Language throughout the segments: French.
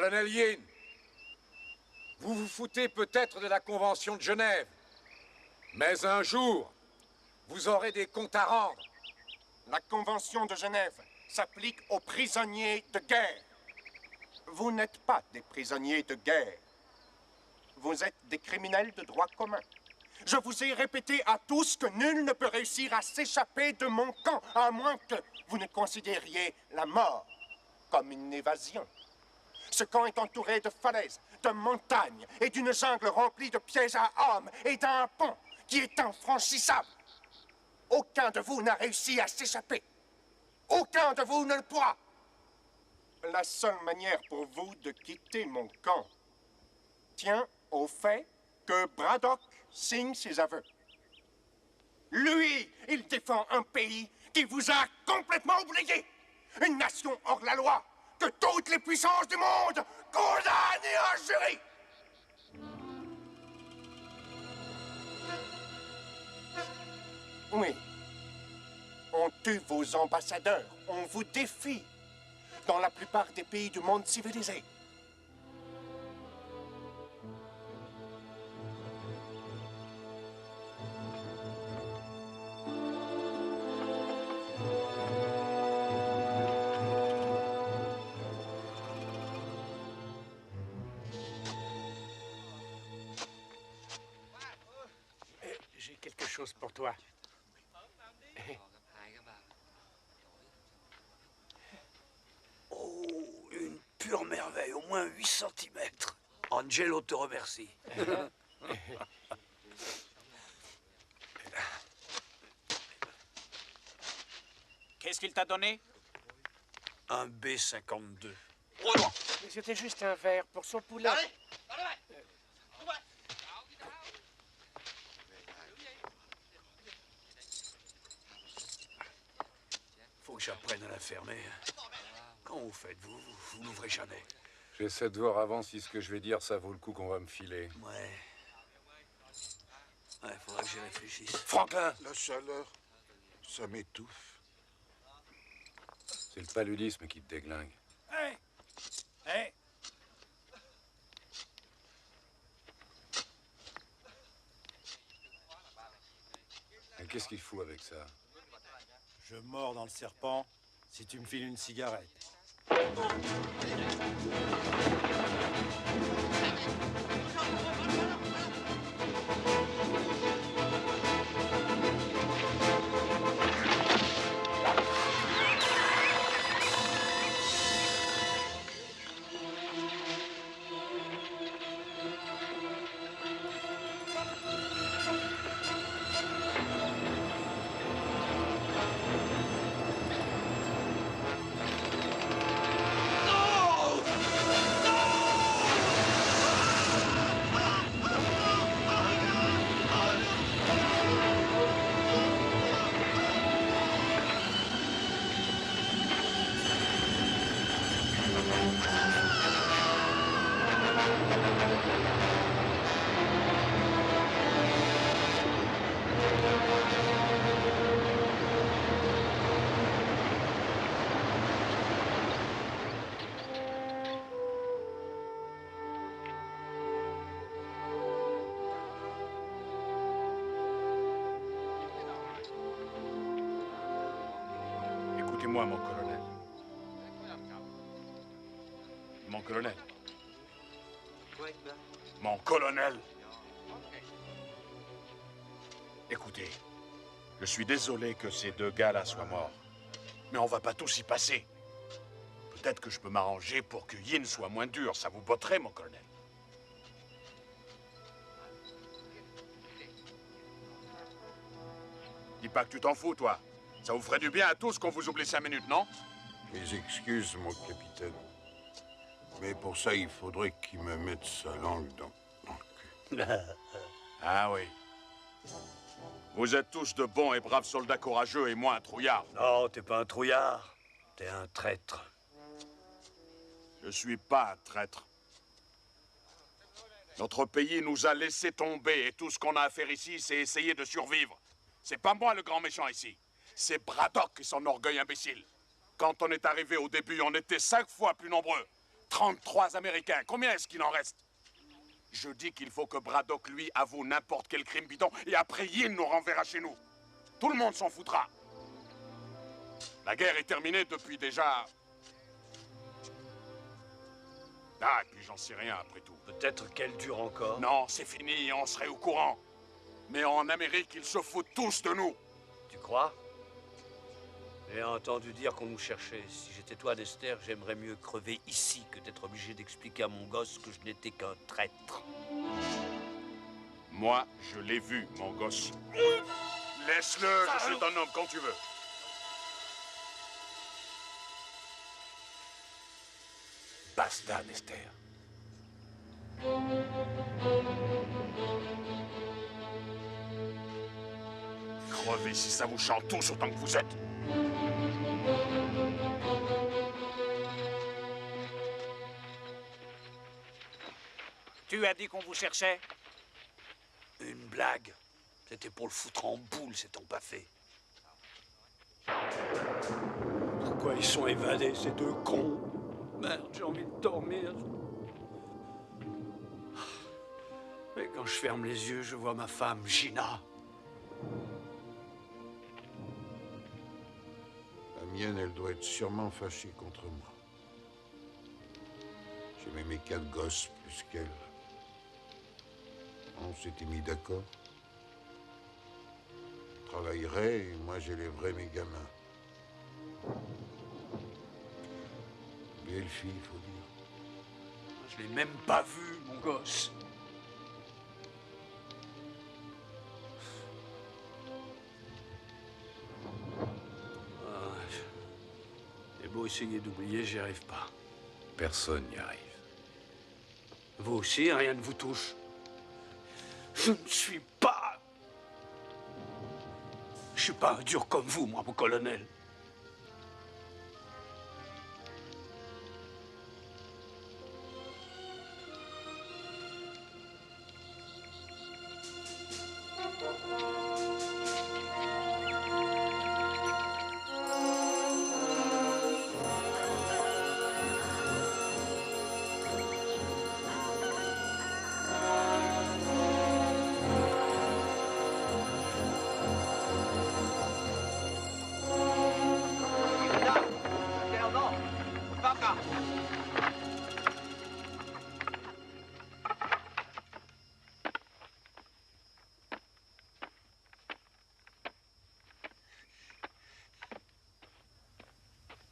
Colonel Yin, vous vous foutez peut-être de la Convention de Genève. Mais un jour, vous aurez des comptes à rendre. La Convention de Genève s'applique aux prisonniers de guerre. Vous n'êtes pas des prisonniers de guerre. Vous êtes des criminels de droit commun. Je vous ai répété à tous que nul ne peut réussir à s'échapper de mon camp, à moins que vous ne considériez la mort comme une évasion. Ce camp est entouré de falaises, de montagnes et d'une jungle remplie de pièges à hommes et d'un pont qui est infranchissable. Aucun de vous n'a réussi à s'échapper. Aucun de vous ne le pourra. La seule manière pour vous de quitter mon camp tient au fait que Braddock signe ses aveux. Lui, il défend un pays qui vous a complètement oublié. Une nation hors la loi que toutes les puissances du monde condamnent en jury. Oui. On tue vos ambassadeurs. On vous défie. Dans la plupart des pays du monde civilisé. J'ai quelque chose pour toi. Oh, une pure merveille, au moins 8 cm. Angelo te remercie. Qu'est-ce qu'il t'a donné? Un B-52. Mais c'était juste un verre pour son poulet. Faut que j'apprenne à la fermer. Quand vous faites, vous n'ouvrez jamais. J'essaie de voir avant si ce que je vais dire, ça vaut le coup qu'on va me filer. Ouais. Ouais, faudra que j'y réfléchisse. Franklin! La chaleur, ça m'étouffe. C'est le paludisme qui te déglingue. Hé! Hé! Et qu'est-ce qu'il fout avec ça? Je mords dans le serpent si tu me files une cigarette. Écoutez-moi, mon colonel. Mon colonel. Mon colonel. Écoutez, je suis désolé que ces deux gars-là soient morts. Mais on va pas tous y passer. Peut-être que je peux m'arranger pour que Yin soit moins dur. Ça vous botterait, mon colonel. Dis pas que tu t'en fous, toi. Ça vous ferait du bien à tous qu'on vous oublie 5 minutes, non? Mes excuses, mon capitaine. Mais pour ça, il faudrait qu'il me mette sa langue dans le cul. Ah oui. Vous êtes tous de bons et braves soldats courageux et moi un trouillard. Non, t'es pas un trouillard. T'es un traître. Je suis pas un traître. Notre pays nous a laissé tomber et tout ce qu'on a à faire ici, c'est essayer de survivre. C'est pas moi le grand méchant ici. C'est Braddock et son orgueil imbécile. Quand on est arrivé au début, on était 5 fois plus nombreux. 33 Américains. Combien est-ce qu'il en reste? Je dis qu'il faut que Braddock, lui, avoue n'importe quel crime bidon, et après Yin nous renverra chez nous. Tout le monde s'en foutra. La guerre est terminée depuis déjà... Ah, et puis j'en sais rien après tout. Peut-être qu'elle dure encore. Non, c'est fini, on serait au courant. Mais en Amérique, ils se foutent tous de nous. Tu crois? J'ai entendu dire qu'on nous cherchait. Si j'étais toi, Nester, j'aimerais mieux crever ici que d'être obligé d'expliquer à mon gosse que je n'étais qu'un traître. Moi, je l'ai vu, mon gosse. Laisse-le, je suis ton homme quand tu veux. Basta, Nester. Crevez si ça vous chante tous autant que vous êtes. Tu as dit qu'on vous cherchait? Une blague. C'était pour le foutre en boule, c'est ton pas fait. Pourquoi ils sont évadés, ces deux cons? Merde, j'ai envie de dormir. Mais quand je ferme les yeux, je vois ma femme, Gina. La mienne, elle doit être sûrement fâchée contre moi. J'aimais mes 4 gosses plus qu'elle. On s'était mis d'accord. Je travaillerais et moi j'élèverais mes gamins. Belle fille, il faut dire. Je l'ai même pas vu, mon gosse. J'ai beau essayer d'oublier, j'y arrive pas. Personne n'y arrive. Vous aussi, rien ne vous touche. Je ne suis pas... Je suis pas un dur comme vous, moi, mon colonel.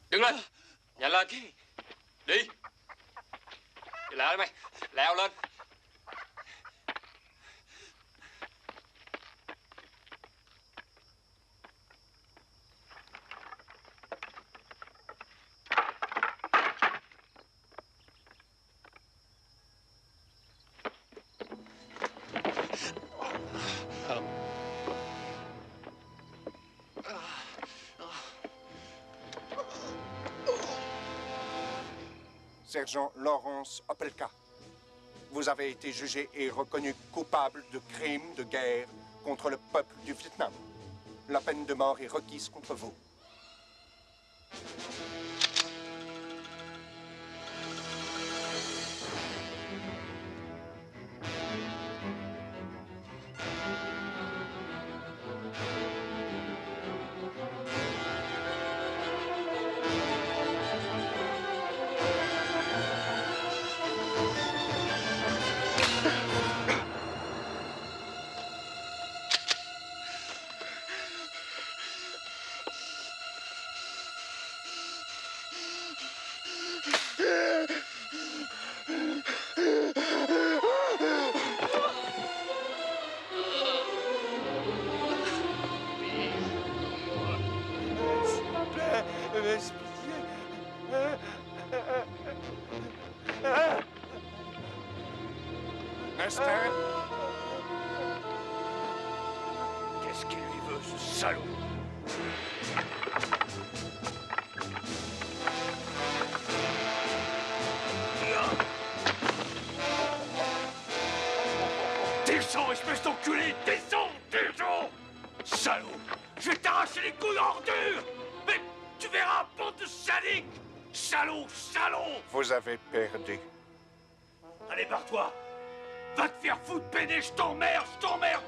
Đứng lên, nhanh lên. Đi. Đi lại đi mày, leo lên. Sergent Lawrence Opelka, vous avez été jugé et reconnu coupable de crimes de guerre contre le peuple du Vietnam. La peine de mort est requise contre vous. Nester? Qu'est-ce qu'il lui veut, ce salaud? Descends, espèce d'enculé! Descends! Descends! Salaud! Je vais t'arracher les couilles en ordure! Mais tu verras, bande de sadiques! Salaud, salaud! Vous avez perdu. Allez, barre-toi! Va te faire foutre, pédé, je t'emmerde,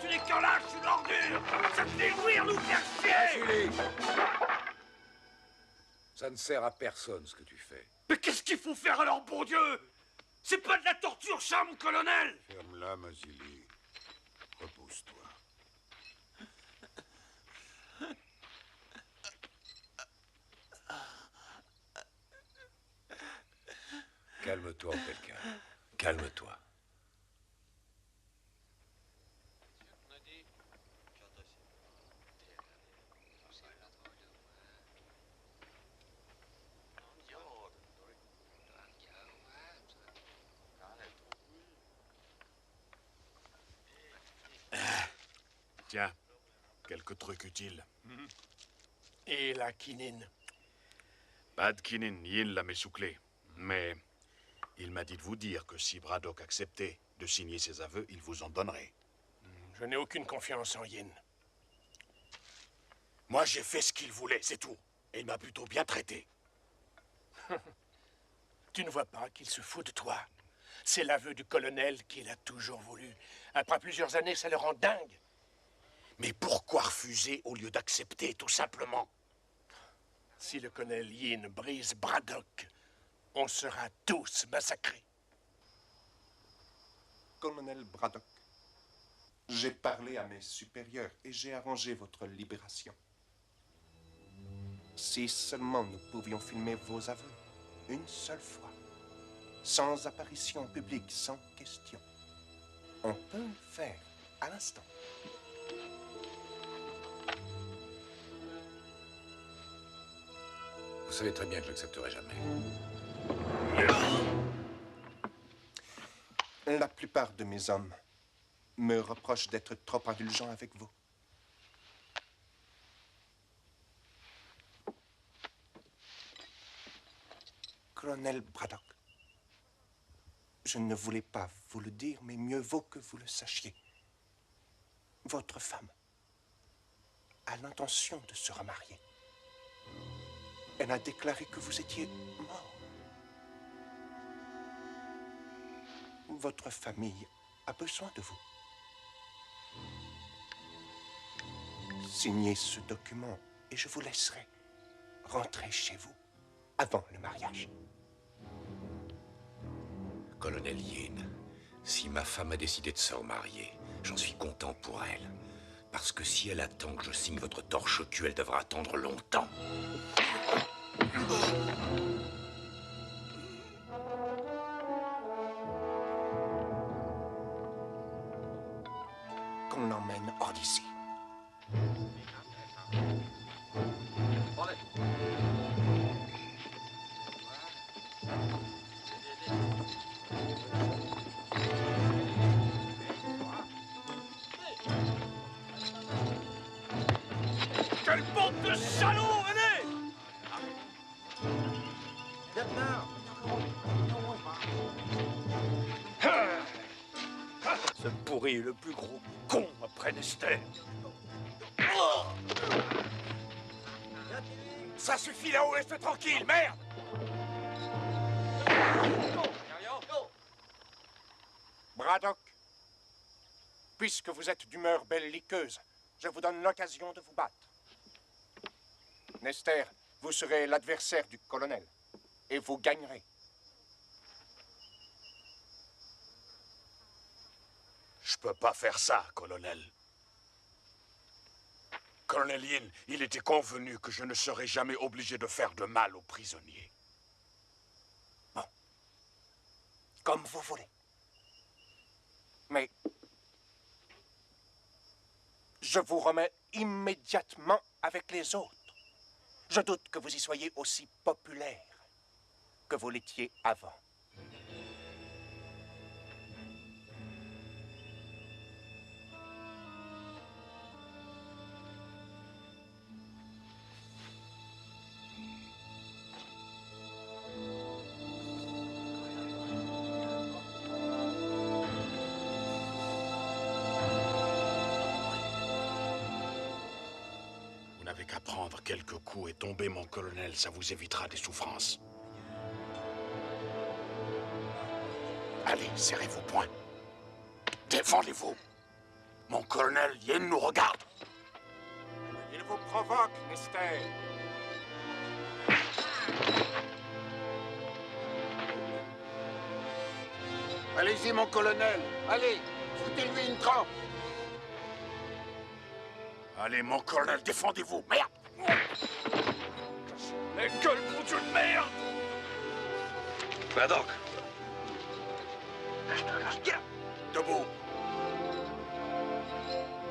tu n'es qu'un lâche, une ordure! Ça te fait jouir, nous faire chier! Julie! Ça ne sert à personne, ce que tu fais. Mais qu'est-ce qu'il faut faire alors, bon Dieu? C'est pas de la torture, ça, mon colonel! Ferme-la, Mazili. Repose-toi. Calme-toi, quelqu'un. Calme-toi. Tiens, quelques trucs utiles. Et la quinine? Pas de quinine, Yin l'a messouclé. Mais il m'a dit de vous dire que si Braddock acceptait de signer ses aveux, il vous en donnerait. Je n'ai aucune confiance en Yin. Moi, j'ai fait ce qu'il voulait, c'est tout. Et il m'a plutôt bien traité. Tu ne vois pas qu'il se fout de toi? C'est l'aveu du colonel qu'il a toujours voulu. Après plusieurs années, ça le rend dingue. Mais pourquoi refuser au lieu d'accepter, tout simplement? Si le colonel Yin brise Braddock, on sera tous massacrés. Colonel Braddock, j'ai parlé à mes supérieurs et j'ai arrangé votre libération. Si seulement nous pouvions filmer vos aveux, une seule fois, sans apparition publique, sans question. On peut le faire à l'instant. Vous savez très bien que je n'accepterai jamais. La plupart de mes hommes me reprochent d'être trop indulgent avec vous. Colonel Braddock, je ne voulais pas vous le dire, mais mieux vaut que vous le sachiez. Votre femme a l'intention de se remarier. Elle a déclaré que vous étiez mort. Votre famille a besoin de vous. Signez ce document et je vous laisserai rentrer chez vous avant le mariage. Colonel Yin, si ma femme a décidé de se remarier, j'en suis content pour elle. Parce que si elle attend que je signe votre torche-cul, elle devra attendre longtemps. Qu'on l'emmène hors d'ici. Quelle bande de salauds, venez! Ce pourri est le plus gros con après Nestor. Ça suffit là-haut, reste tranquille, merde! Braddock, puisque vous êtes d'humeur belliqueuse, je vous donne l'occasion de vous battre. Nestor, vous serez l'adversaire du colonel, et vous gagnerez. Je peux pas faire ça, colonel. Colonel Yin, il était convenu que je ne serais jamais obligé de faire de mal aux prisonniers. Bon. Comme vous voulez. Mais je vous remets immédiatement avec les autres. Je doute que vous y soyez aussi populaire que vous l'étiez avant. Vous n'avez qu'à prendre quelques coups et tomber, mon colonel, ça vous évitera des souffrances. Allez, serrez vos poings. Défendez-vous. Mon colonel Yin nous regarde. Il vous provoque, Nester. Allez-y, mon colonel. Allez, foutez-lui une trempe. Allez, mon colonel, défendez-vous. Merde! Mais gueule, mon Dieu de merde! Braddock! Debout.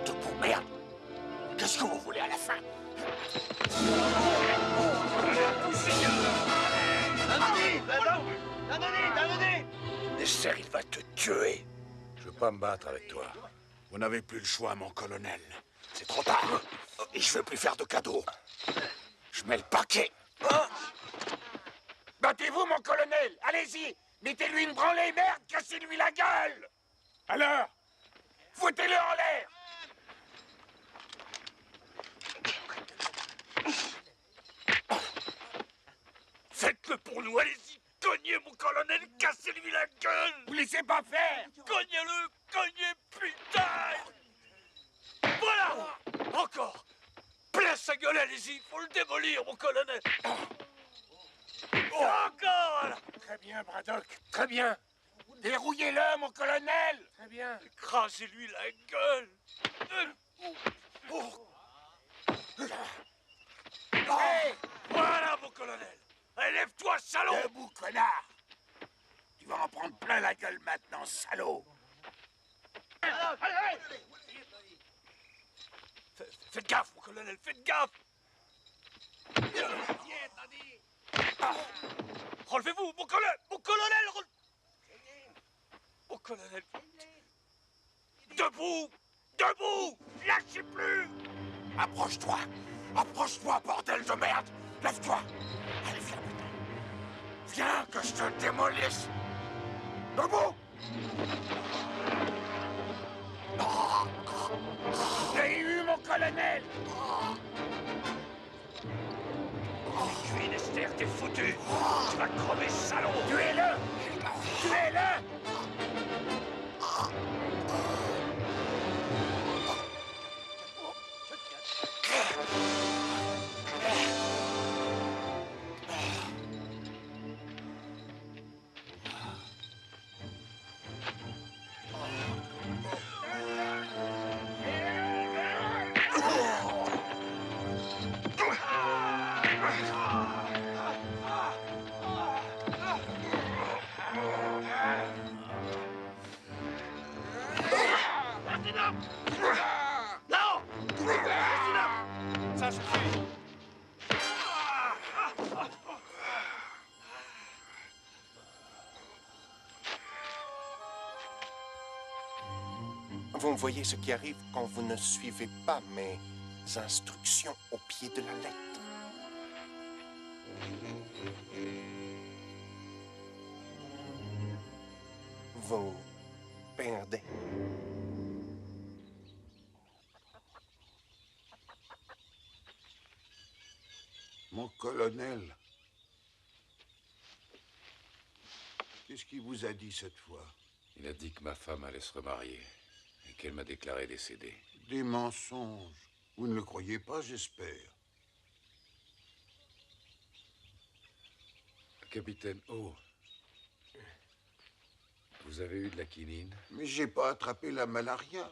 Debout, merde. Qu'est-ce que vous voulez à la fin? Nester, il va te tuer. Je veux pas me battre avec toi. Vous n'avez plus le choix, mon colonel. C'est trop tard. Et je veux plus faire de cadeaux. Je mets le paquet. Battez-vous, mon colonel. Allez-y. Mettez-lui une branlée, merde. Cassez-lui la gueule. Alors, foutez-le en l'air. Faites-le pour nous, allez-y. Cognez, mon colonel, cassez-lui la gueule. Vous laissez pas faire. Cognez-le, cognez, putain. Voilà. Encore. Plein sa gueule, allez-y. Faut le démolir, mon colonel. Encore, voilà. Très bien, Braddock. Très bien. Dérouillez-le, mon colonel. Très bien. Écrasez-lui la gueule. Hey, Voilà, mon colonel. Allez, lève-toi, salaud. Debout, connard. Tu vas en prendre plein la gueule maintenant, salaud. Faites gaffe, mon colonel, faites gaffe. Relevez-vous, mon colonel, mon colonel. Debout, debout, lâchez plus. Approche-toi. Approche-toi, bordel de merde. Lève-toi. Allez, viens maintenant. Viens que je te démolisse. Debout. j'ai eu, mon colonel. Tu Nester, t'es foutu. Tu vas crever, salaud. Tuez-le. Tuez-le. Non. Ça suffit. Vous voyez ce qui arrive quand vous ne suivez pas mes instructions au pied de la lettre. Vous perdez. Mon colonel, qu'est-ce qu'il vous a dit cette fois? Il a dit que ma femme allait se remarier et qu'elle m'a déclaré décédée. Des mensonges. Vous ne le croyez pas, j'espère. Capitaine O, vous avez eu de la quinine? Mais j'ai pas attrapé la malaria.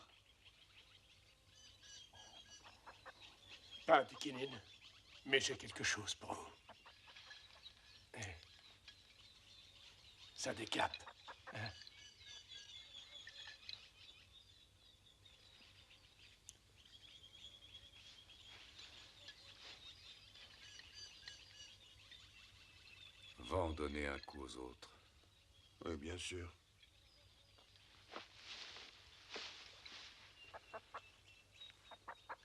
Pas de quinine, mais j'ai quelque chose pour vous. Ça décape. Hein? Va en donner un coup aux autres. Oui, bien sûr.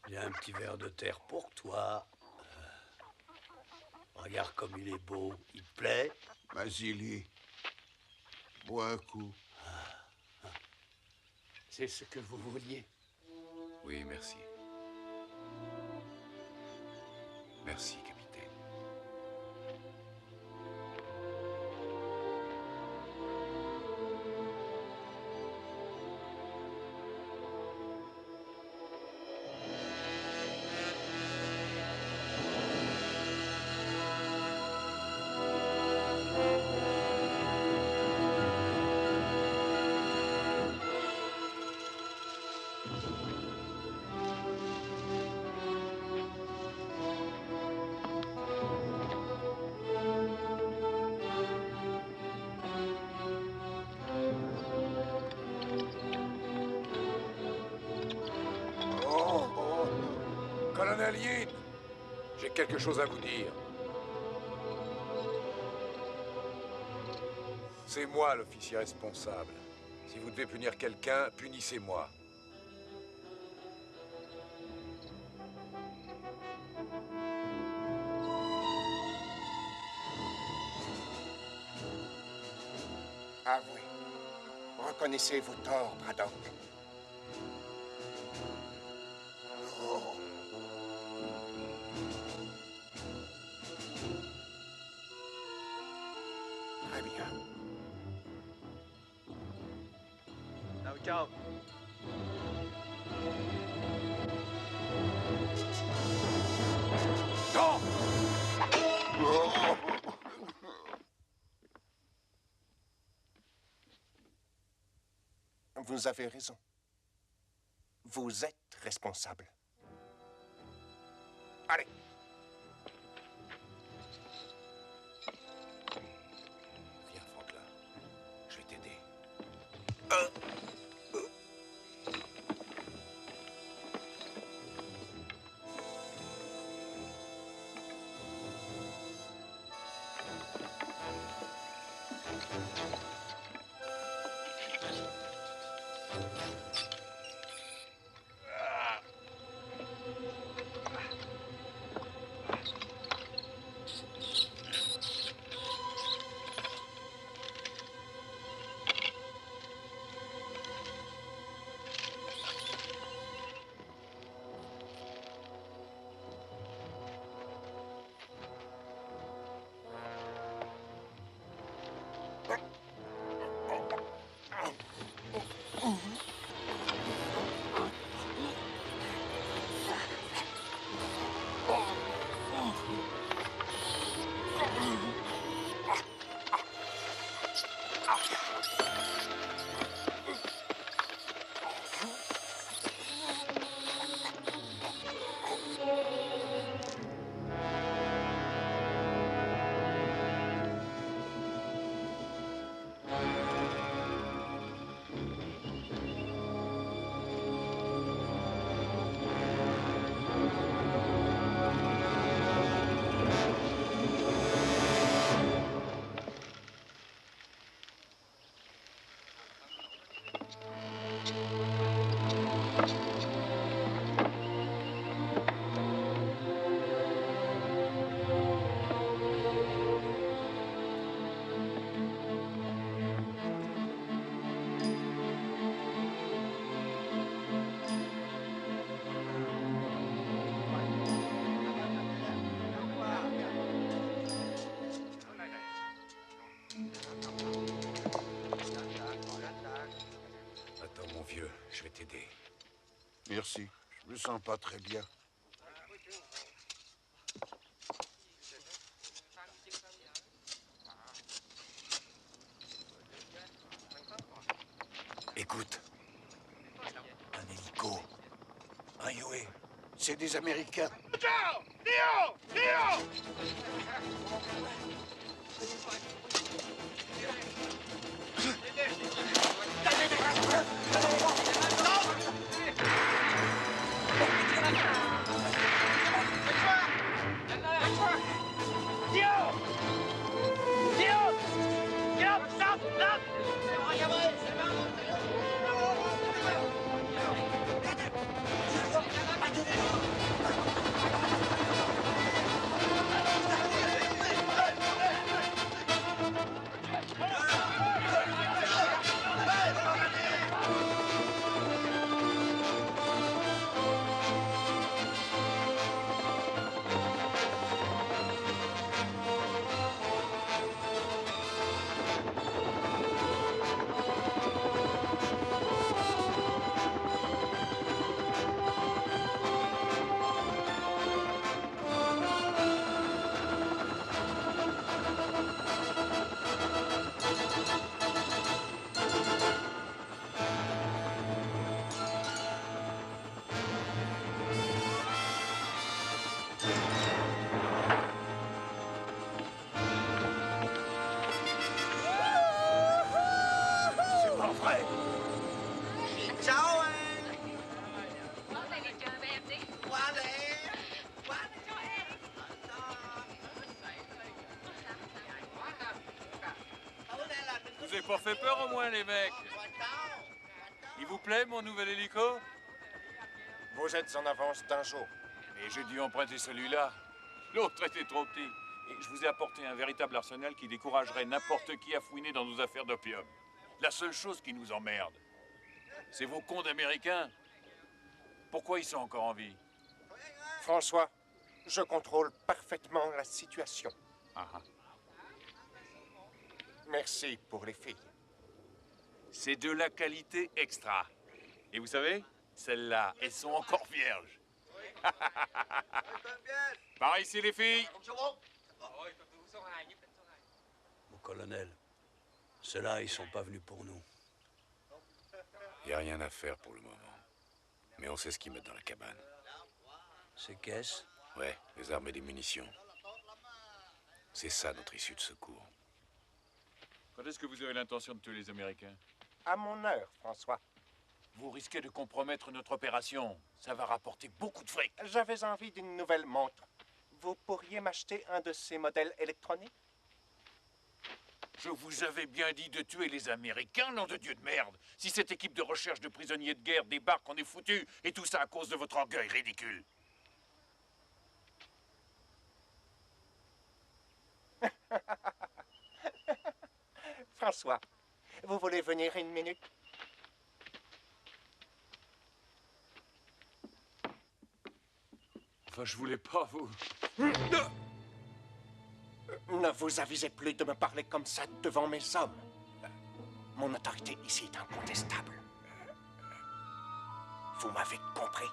Il y a un petit verre de terre pour toi. Regarde comme il est beau. Il te plaît? Vasily, bois un coup. C'est ce que vous vouliez. Oui, merci. Merci, capitaine. Colonel Yin, j'ai quelque chose à vous dire. C'est moi l'officier responsable. Si vous devez punir quelqu'un, punissez-moi. Avouez. Reconnaissez vos torts, Braddock. Oh. Très bien. Ciao. Non! Vous avez raison. Vous êtes responsable. Allez. Viens, Franklin. Je vais t'aider. Attends, mon vieux, je vais t'aider. Merci. Je me sens pas très bien. Écoute. Un hélico. Un Yue. C'est des Américains. Ciao! Léo! Léo! pas fait peur au moins, les mecs. Il vous plaît, mon nouvel hélico? Vous êtes en avance d'un jour. Et j'ai dû emprunter celui-là. L'autre était trop petit. Et je vous ai apporté un véritable arsenal qui découragerait n'importe qui à fouiner dans nos affaires d'opium. La seule chose qui nous emmerde, c'est vos cons d'Américains. Pourquoi ils sont encore en vie? François, je contrôle parfaitement la situation. Ah, ah. Merci pour les filles. C'est de la qualité extra. Et vous savez, celles-là, elles sont encore vierges. Par ici, les filles. Mon colonel, ceux-là, ils sont pas venus pour nous. Il n'y a rien à faire pour le moment. Mais on sait ce qu'ils mettent dans la cabane. Ces caisses? Ouais, les armes et des munitions. C'est ça notre issue de secours. Quand est-ce que vous avez l'intention de tuer les Américains? À mon heure, François. Vous risquez de compromettre notre opération. Ça va rapporter beaucoup de fric. J'avais envie d'une nouvelle montre. Vous pourriez m'acheter un de ces modèles électroniques? Je vous avais bien dit de tuer les Américains, nom de Dieu de merde. Si cette équipe de recherche de prisonniers de guerre débarque, on est foutu. Et tout ça à cause de votre orgueil ridicule. François, vous voulez venir une minute? Enfin, je voulais pas vous... Ne vous avisez plus de me parler comme ça devant mes hommes. Mon autorité ici est incontestable. Vous m'avez compris?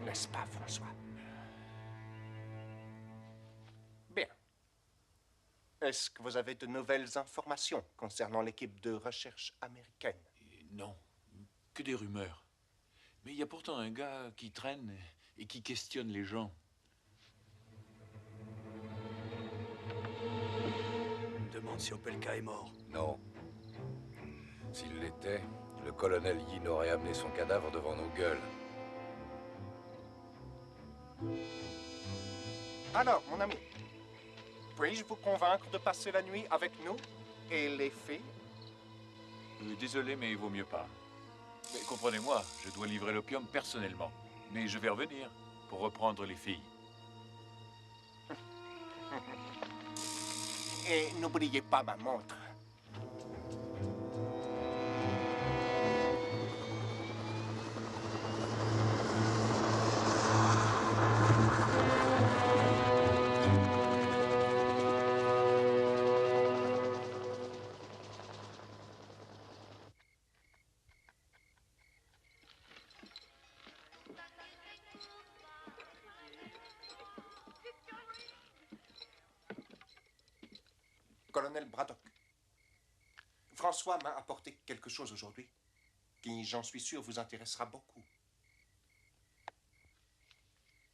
N'est-ce pas, François? Bien. Est-ce que vous avez de nouvelles informations concernant l'équipe de recherche américaine? Non, que des rumeurs. Mais il y a pourtant un gars qui traîne et qui questionne les gens. Je me demande si Opelka est mort. Non. S'il l'était, le colonel Yin aurait amené son cadavre devant nos gueules. Alors, mon ami, puis-je vous convaincre de passer la nuit avec nous et les filles? Désolé, mais il vaut mieux pas. Mais comprenez-moi, je dois livrer l'opium personnellement. Mais je vais revenir pour reprendre les filles. Et n'oubliez pas ma montre. Colonel Braddock, François m'a apporté quelque chose aujourd'hui qui, j'en suis sûr, vous intéressera beaucoup.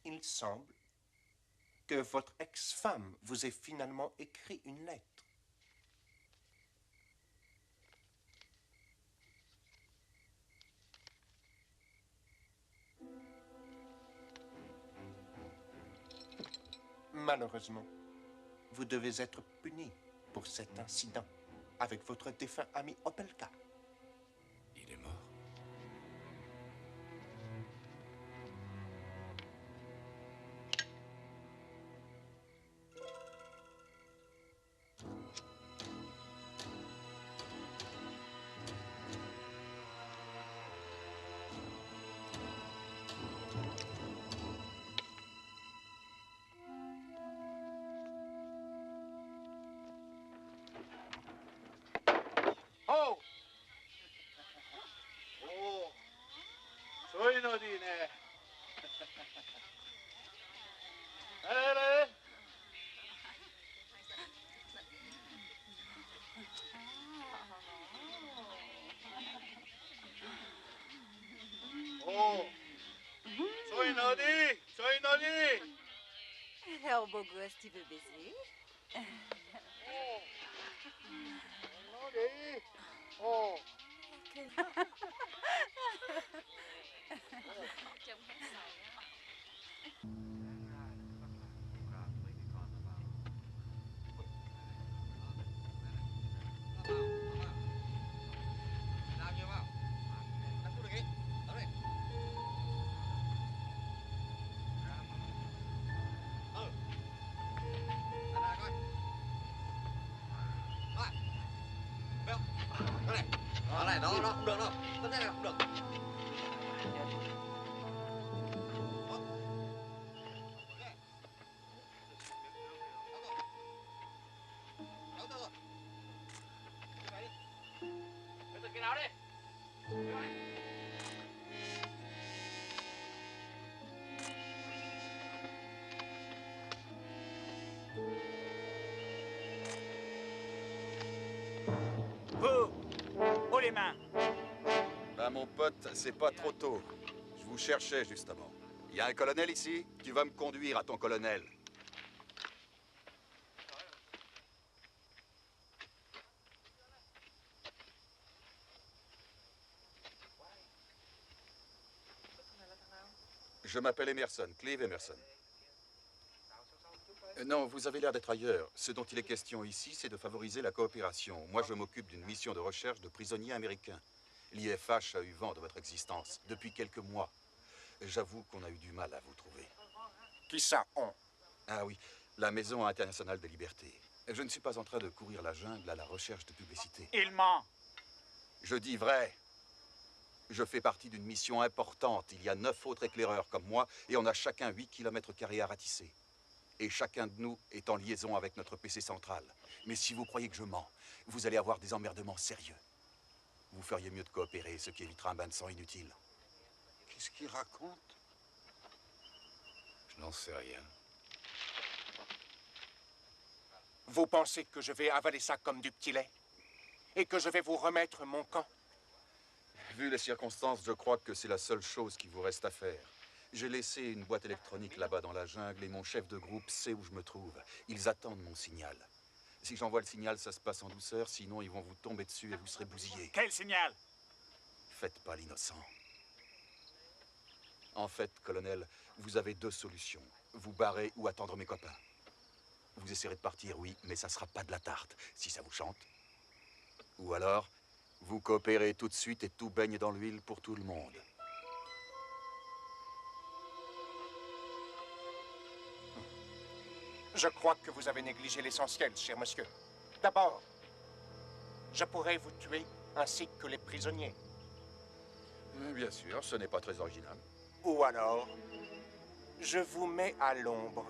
Il semble que votre ex-femme vous ait finalement écrit une lettre. Malheureusement, vous devez être puni pour cet incident avec votre défunt ami Opelka. Il est mort. Oh! Oh! Soy Nodine! Allez! Oh! Soy Nodi! Soy Nodi! Alors, beau gosse, tu veux baiser? Nodi! Oh! Vous, haut les mains. Ben, mon pote, c'est pas trop tôt. Je vous cherchais, justement. Il y a un colonel ici? Tu vas me conduire à ton colonel. Je m'appelle Emerson, Clive Emerson. Non, vous avez l'air d'être ailleurs. Ce dont il est question ici, c'est de favoriser la coopération. Moi, je m'occupe d'une mission de recherche de prisonniers américains. L'IFH a eu vent de votre existence depuis quelques mois. J'avoue qu'on a eu du mal à vous trouver. Qui ça, on? Ah oui, la Maison internationale de liberté. Je ne suis pas en train de courir la jungle à la recherche de publicité. Il ment. Je dis vrai. Je fais partie d'une mission importante. Il y a 9 autres éclaireurs comme moi et on a chacun 8 km² à ratisser. Et chacun de nous est en liaison avec notre PC central. Mais si vous croyez que je mens, vous allez avoir des emmerdements sérieux. Vous feriez mieux de coopérer, ce qui évitera un bain de sang inutile. Qu'est-ce qu'il raconte? Je n'en sais rien. Vous pensez que je vais avaler ça comme du petit lait? Et que je vais vous remettre mon camp? Vu les circonstances, je crois que c'est la seule chose qui vous reste à faire. J'ai laissé une boîte électronique là-bas dans la jungle et mon chef de groupe sait où je me trouve. Ils attendent mon signal. Si j'envoie le signal, ça se passe en douceur, sinon ils vont vous tomber dessus et vous serez bousillés. Quel signal? Faites pas l'innocent. En fait, colonel, vous avez 2 solutions. Vous barrer ou attendre mes copains. Vous essaierez de partir, oui, mais ça sera pas de la tarte, si ça vous chante. Ou alors, vous coopérez tout de suite et tout baigne dans l'huile pour tout le monde. Je crois que vous avez négligé l'essentiel, cher monsieur. D'abord, je pourrais vous tuer ainsi que les prisonniers. Bien sûr, ce n'est pas très original. Ou alors, je vous mets à l'ombre.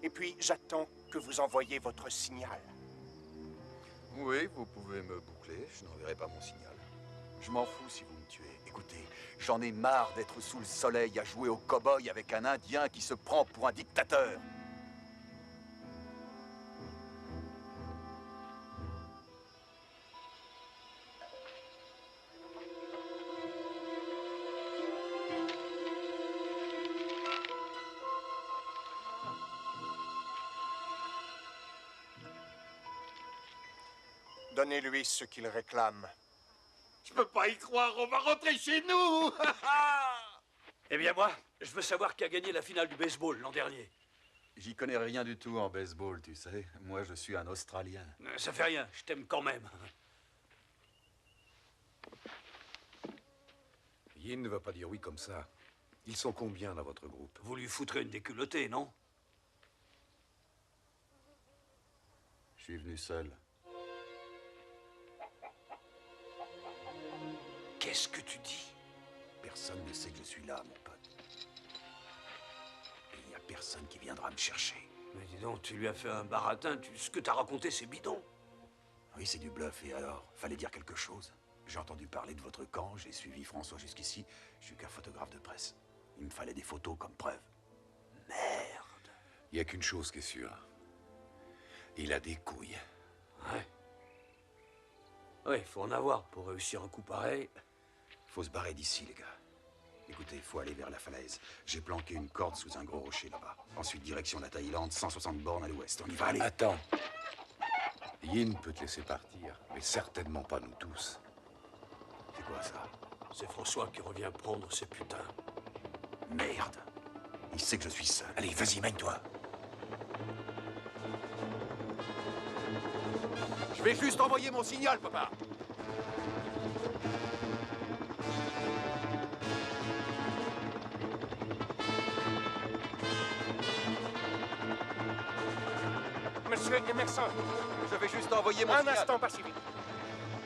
Et puis, j'attends que vous envoyiez votre signal. Oui, vous pouvez me boucler, je n'enverrai pas mon signal. Je m'en fous si vous me tuez. Écoutez, j'en ai marre d'être sous le soleil à jouer au cow-boy avec un Indien qui se prend pour un dictateur. Donnez-lui ce qu'il réclame. Je peux pas y croire, on va rentrer chez nous. Eh bien moi, je veux savoir qui a gagné la finale du baseball l'an dernier. J'y connais rien du tout en baseball, tu sais. Moi, je suis un Australien. Ça fait rien, je t'aime quand même. Yin ne va pas dire oui comme ça. Ils sont combien dans votre groupe? Vous lui foutrez une déculottée, non? Je suis venu seul. Qu'est-ce que tu dis? Personne ne sait que je suis là, mon pote. Et il n'y a personne qui viendra me chercher. Mais dis donc, tu lui as fait un baratin. Ce que t'as raconté, c'est bidon. Oui, c'est du bluff. Et alors? Fallait dire quelque chose. J'ai entendu parler de votre camp, j'ai suivi François jusqu'ici. Je suis qu'un photographe de presse. Il me fallait des photos comme preuve. Merde. Il n'y a qu'une chose qui est sûre. Il a des couilles. Ouais. Ouais, il faut en avoir pour réussir un coup pareil. Faut se barrer d'ici, les gars. Écoutez, il faut aller vers la falaise. J'ai planqué une corde sous un gros rocher là-bas. Ensuite, direction la Thaïlande, 160 bornes à l'ouest. On y va, allez. Attends. Yin peut te laisser partir, mais certainement pas nous tous. C'est quoi ça? C'est François qui revient prendre ses putains. Merde. Il sait que je suis seul. Allez, vas-y, mène-toi. Je vais juste envoyer mon signal, papa. Monsieur Emerson, je vais juste envoyer mon un signal. instant, pas si vite.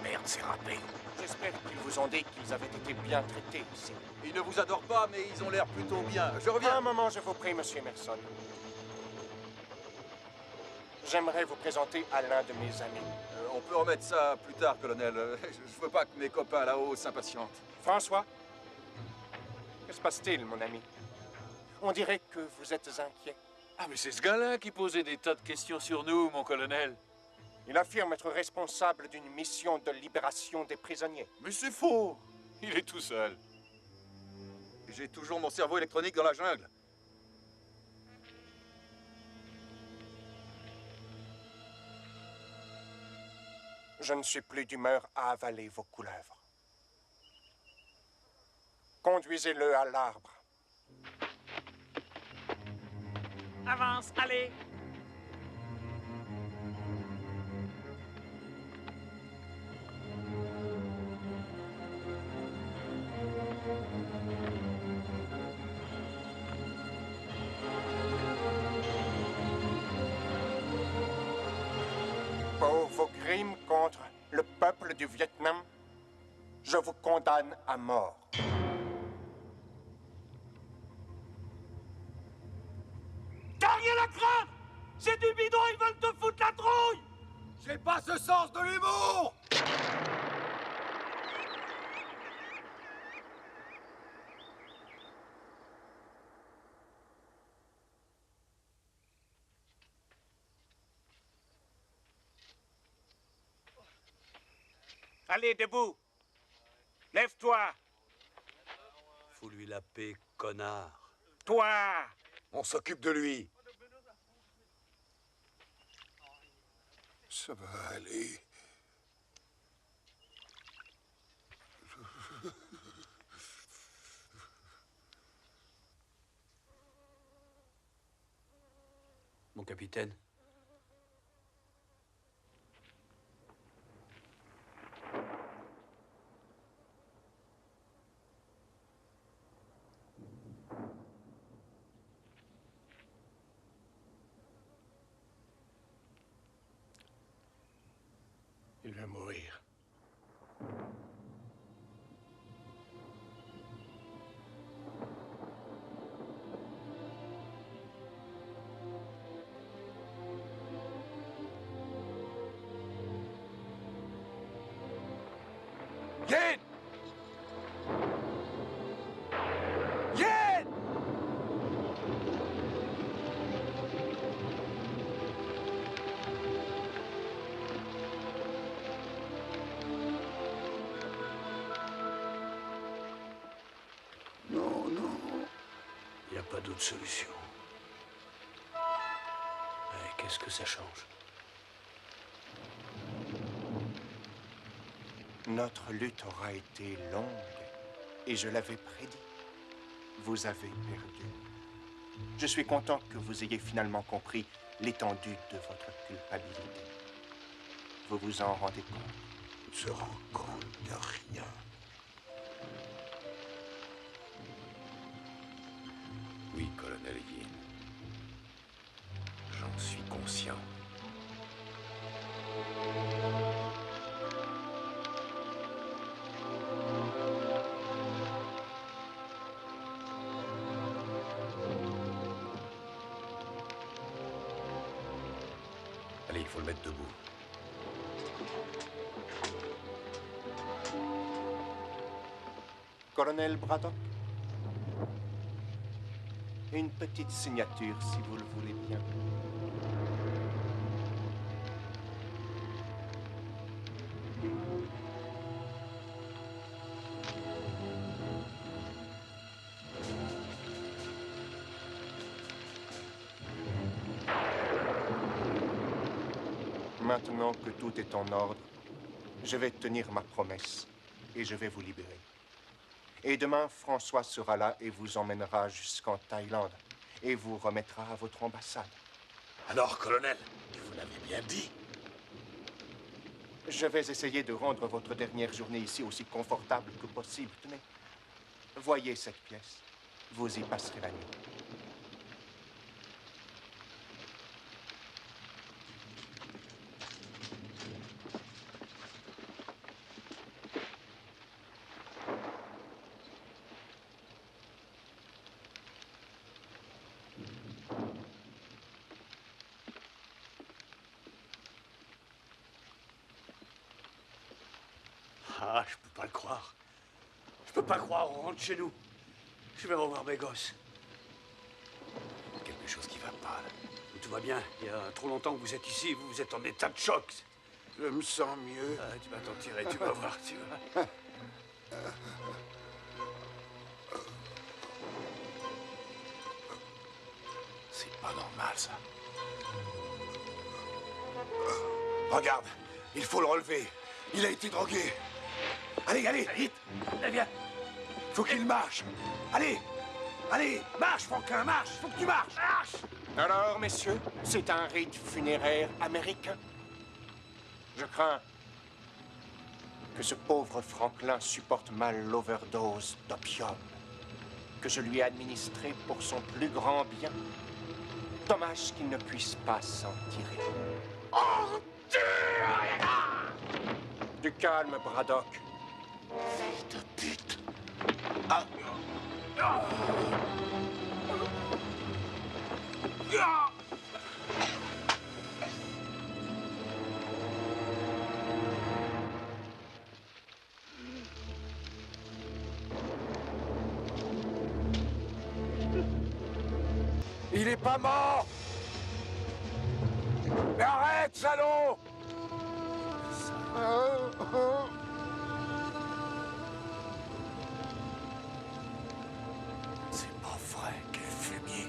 Merde, c'est râpé. j'espère qu'ils vous ont dit qu'ils avaient été bien traités ici. Ils ne vous adorent pas, mais ils ont l'air plutôt bien. Je reviens. Un moment, je vous prie, monsieur Emerson. J'aimerais vous présenter à l'un de mes amis. On peut remettre ça plus tard, colonel. Je veux pas que mes copains là-haut s'impatientent. François, que se passe-t-il, mon ami? On dirait que vous êtes inquiet. Ah, mais c'est ce gars-là qui posait des tas de questions sur nous, mon colonel. Il affirme être responsable d'une mission de libération des prisonniers. Mais c'est faux. Il est tout seul. J'ai toujours mon cerveau électronique dans la jungle. Je ne suis plus d'humeur à avaler vos couleuvres. Conduisez-le à l'arbre. Avance, allez! Pour vos crimes contre le peuple du Vietnam, je vous condamne à mort. T'as rien à craindre! C'est du bidon, ils veulent te foutre la trouille! J'ai pas ce sens de l'humour! Allez, debout! Lève-toi! Fous-lui la paix, connard. Toi! On s'occupe de lui. Ça va aller. Mon capitaine. Il va mourir. Yen! Yen! Non, non. Il n'y a pas d'autre solution. Mais qu'est-ce que ça change? Notre lutte aura été longue, et je l'avais prédit. Vous avez perdu. Je suis content que vous ayez finalement compris l'étendue de votre culpabilité. Vous vous en rendez compte? On se rend compte de rien. Oui, colonel Yin. J'en suis conscient. Allez, il faut le mettre debout. Colonel Braddock, une petite signature, si vous le voulez bien. Maintenant que tout est en ordre, je vais tenir ma promesse et je vais vous libérer. Et demain, François sera là et vous emmènera jusqu'en Thaïlande et vous remettra à votre ambassade. Alors, colonel, vous l'avez bien dit. Je vais essayer de rendre votre dernière journée ici aussi confortable que possible. Tenez, voyez cette pièce. Vous y passerez la nuit. Ah, je peux pas le croire. Je peux pas croire, on rentre chez nous. Je vais revoir mes gosses. Quelque chose qui va pas, là. Tout va bien. Il y a trop longtemps que vous êtes ici, vous êtes en état de choc. Je me sens mieux. Ah, tu vas t'en tirer, tu vas voir, tu vas. C'est pas normal, ça. Regarde, il faut le relever. Il a été drogué. Allez, allez, vite. Allez, viens. Faut qu'il marche. Allez, allez, marche, Franklin, marche. Faut que tu marches. Marche. Alors, messieurs, c'est un rite funéraire américain. Je crains que ce pauvre Franklin supporte mal l'overdose d'opium que je lui ai administré pour son plus grand bien. Dommage qu'il ne puisse pas s'en tirer. Oh, Du calme, Braddock. fils de pute. Ah. Il est pas mort. Mais arrête, salaud. C'est pas vrai, quel fumier.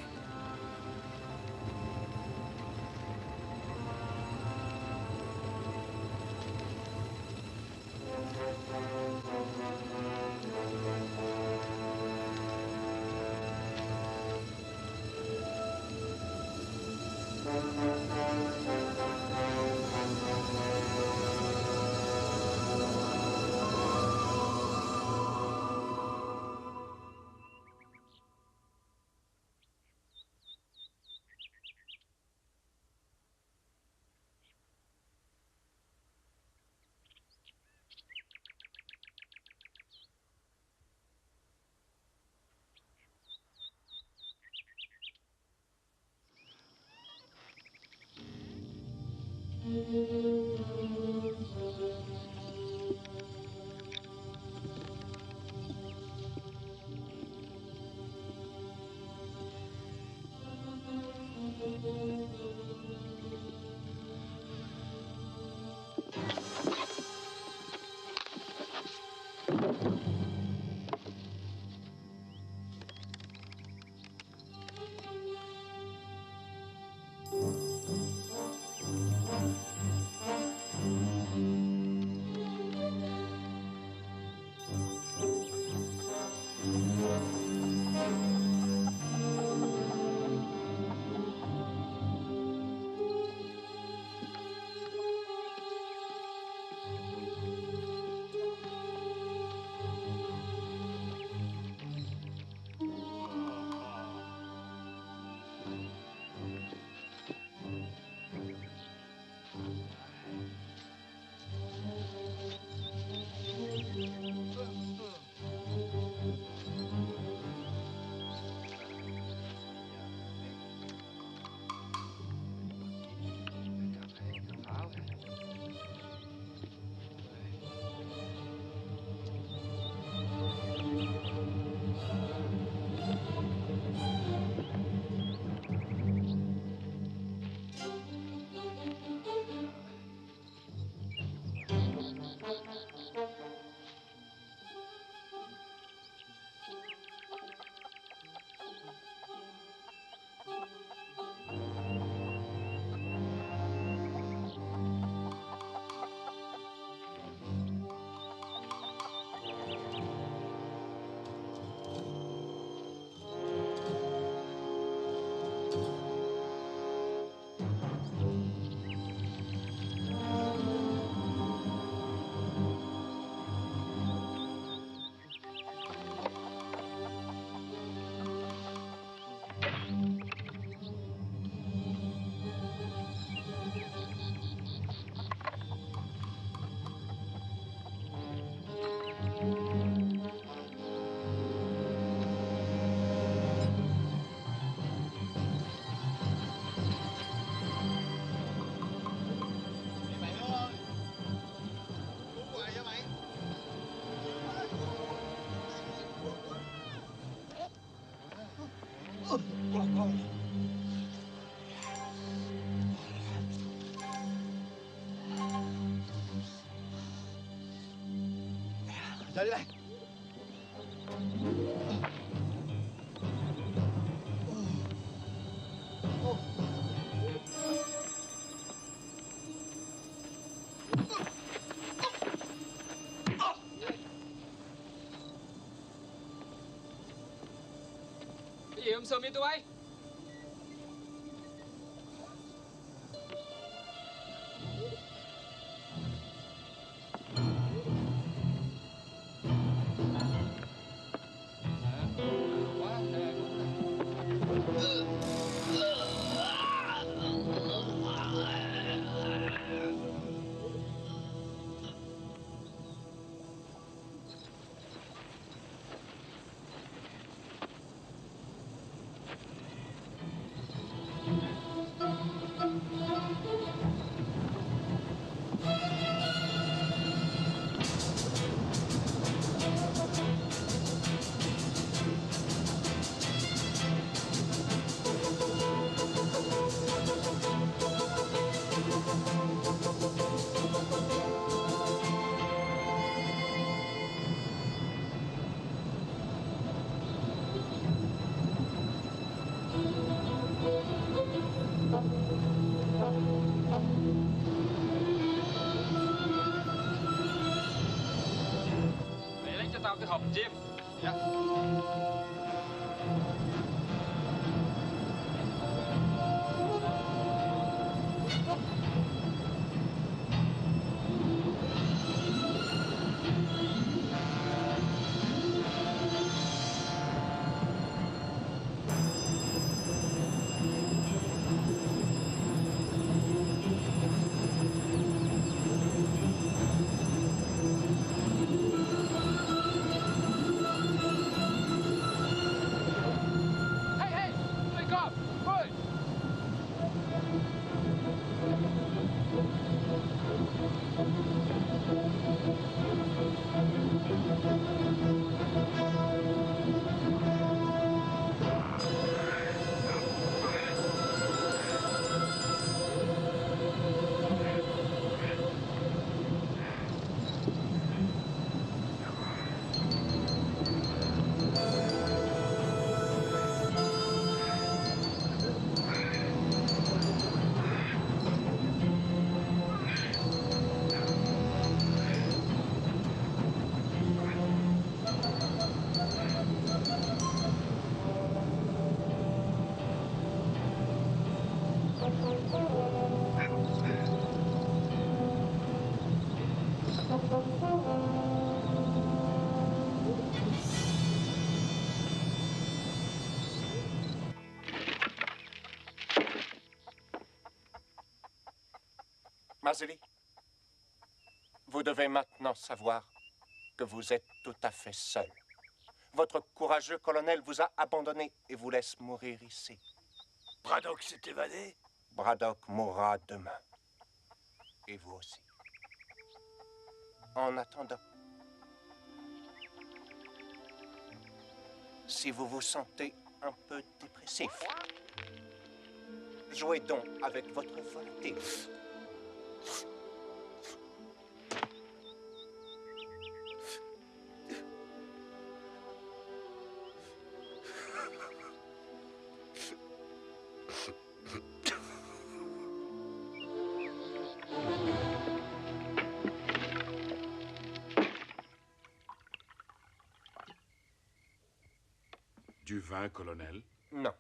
Allez, Cái gì ông Sơ mi tụi bay? Mày lấy cho tao cái hộp chim. Dạ. Hey, hey! Wake up! Good! Mazeli, vous devez maintenant savoir que vous êtes tout à fait seul. Votre courageux colonel vous a abandonné et vous laisse mourir ici. Braddock s'est évadé? Braddock mourra demain. Et vous aussi. En attendant, si vous vous sentez un peu dépressif, jouez donc avec votre volonté. Du vin, colonel? Non.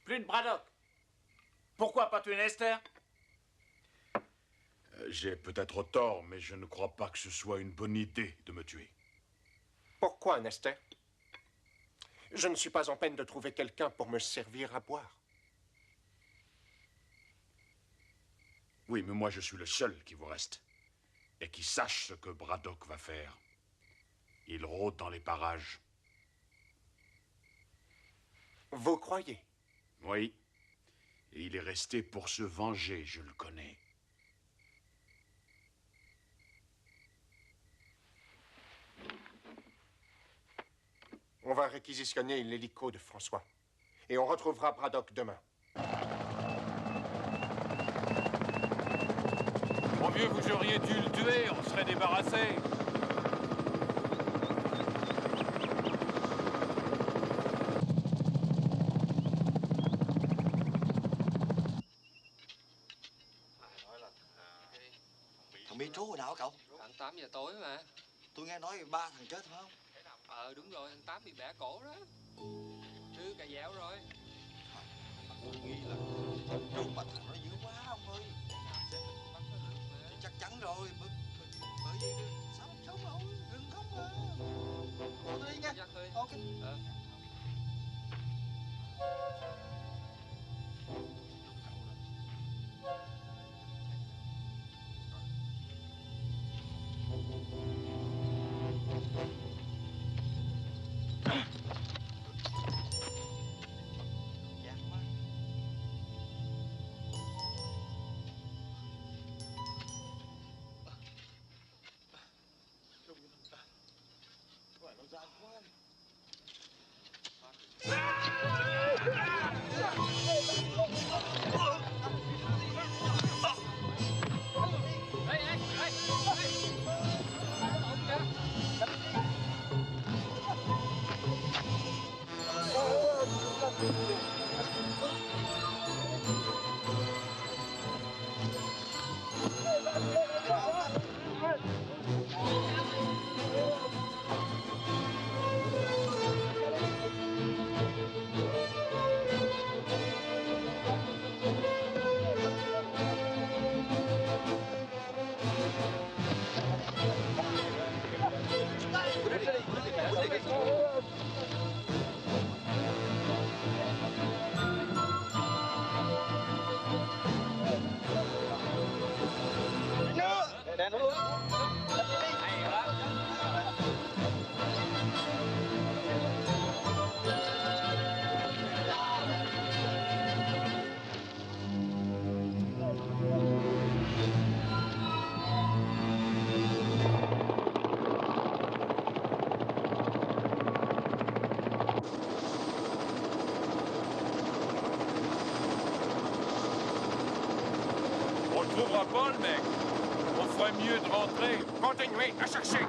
Plus de Braddock. Pourquoi pas tuer Nester? J'ai peut-être tort, mais je ne crois pas que ce soit une bonne idée de me tuer. Pourquoi, Nester? Je ne suis pas en peine de trouver quelqu'un pour me servir à boire. Oui, mais moi je suis le seul qui vous reste. Et qui sache ce que Braddock va faire. Il rôde dans les parages. Vous croyez? Oui. Et il est resté pour se venger, je le connais. On va réquisitionner l'hélico de François. Et on retrouvera Braddock demain. Mon vieux, vous auriez dû le tuer, on serait débarrassé. Thằng Mitro hồi nào hả cậu? Khoảng 8 giờ tối mà. Tôi nghe nói 3 thằng chết phải không? Đúng rồi, thằng Tám bị bẻ cổ đó. Thứ cà dẻo rồi. Tôi nghĩ là trước mặt thằng nó dữ quá ông ơi. Thì chắc chắn rồi. Bởi vì sống rồi, đừng khóc mà. Tôi đi nha. Ok. On ne trouvera pas le mec. On ferait mieux de rentrer. Continuez à chercher.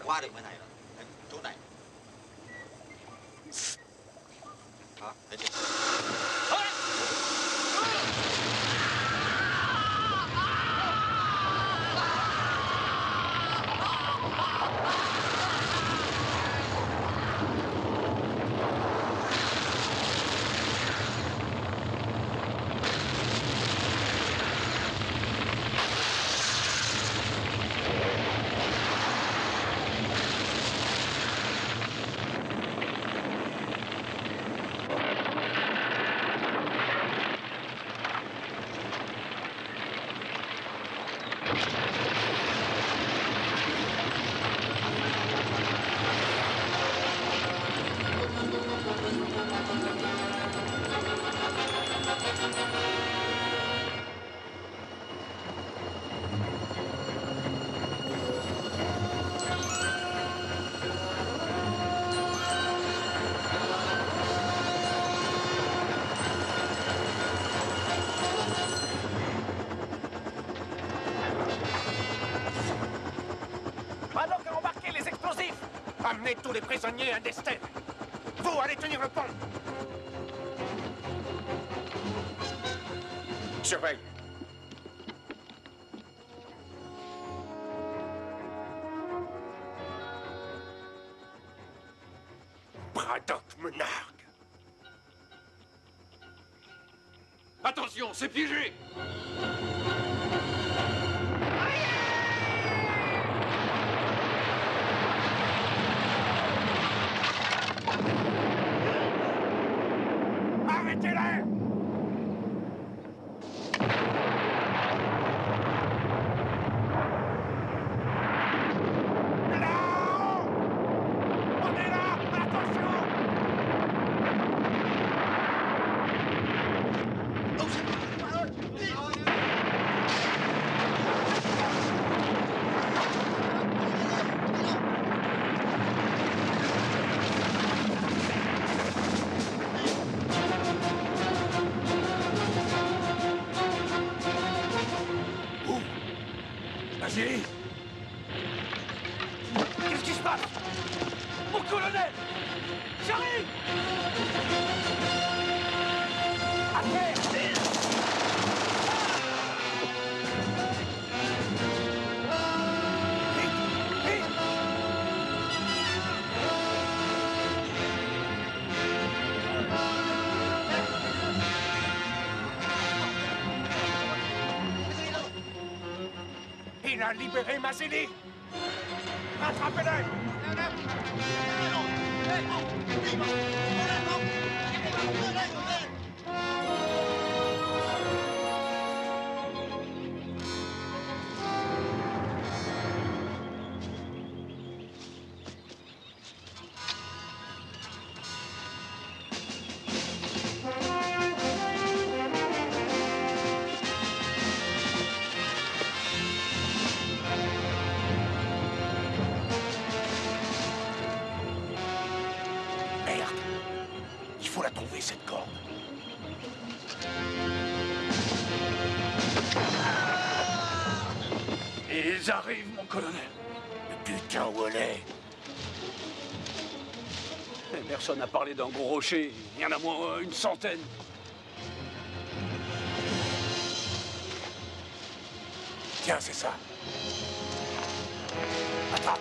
Qua được bên này rồi. Đây, chỗ này. Đó, thấy chưa? Braddock a embarqué les explosifs. Amenez tous les prisonniers à Dester. Vous allez tenir le pont. Surveille. Braddock me nargue. Attention, c'est piégé. Arrêtez-les! Basile! Qu'est-ce qui se passe? Mon colonel! J'arrive! À terre! Il a libéré Mazili! Rattrapez-le! Il faut la trouver, cette corde. Ils arrivent, mon colonel. Putain, où elle est? Personne n'a parlé d'un gros rocher. Il y en a moins une centaine. Tiens, c'est ça. Attrape.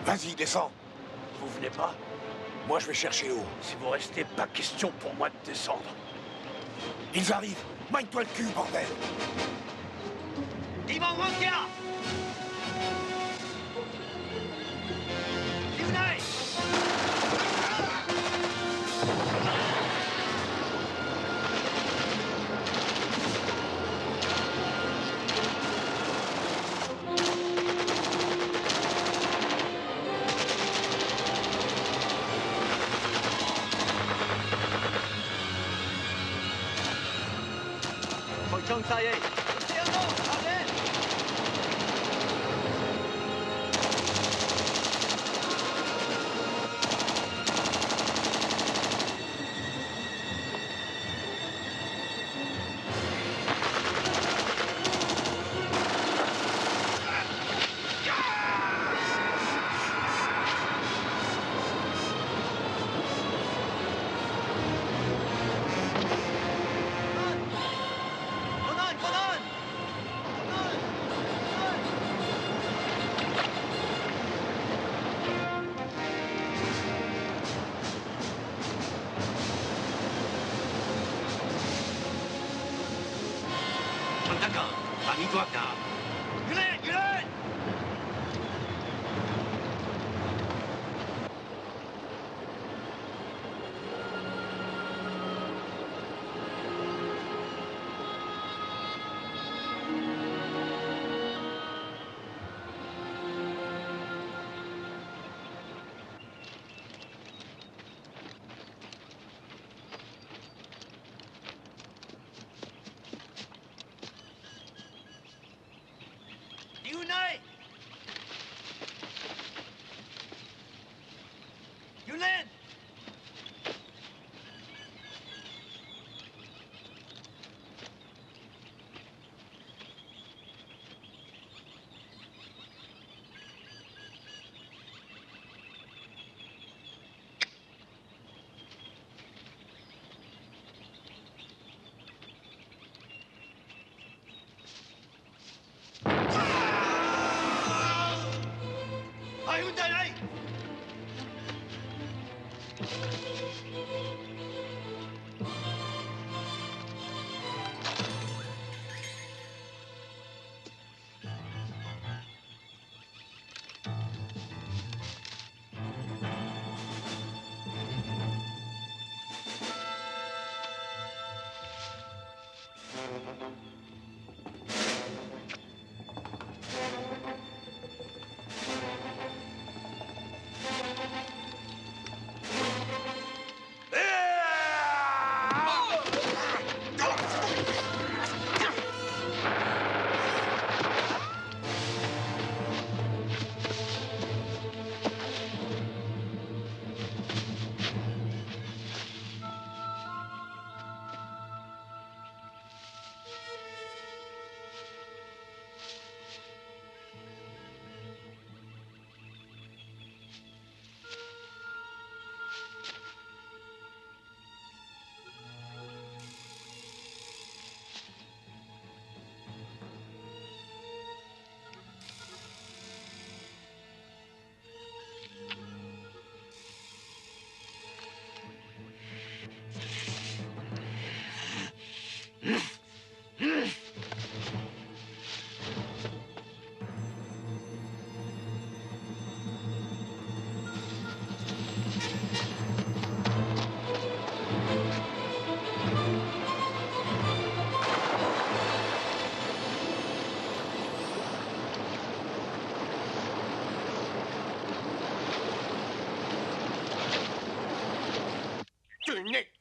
Vas-y, descends. Vous venez pas? Moi, je vais chercher haut. Si vous restez, pas question pour moi de descendre. Ils arrivent. Magne-toi le cul, bordel.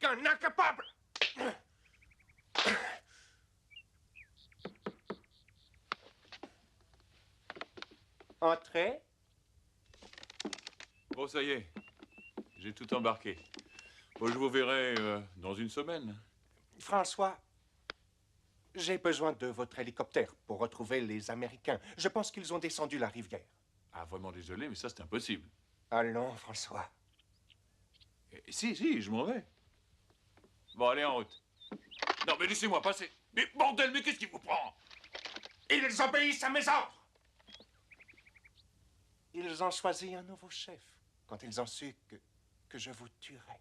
qu'un incapable. Entrez. Bon, ça y est. J'ai tout embarqué. Bon, je vous verrai dans une semaine. François, j'ai besoin de votre hélicoptère pour retrouver les Américains. Je pense qu'ils ont descendu la rivière. Ah, vraiment désolé, mais ça, c'est impossible. Allons, François. Si, je m'en vais. Bon, allez, en route. Non, mais laissez-moi passer. Mais bordel, mais qu'est-ce qui vous prend? Ils obéissent à mes ordres. Ils ont choisi un nouveau chef quand ils ont su que je vous tuerais.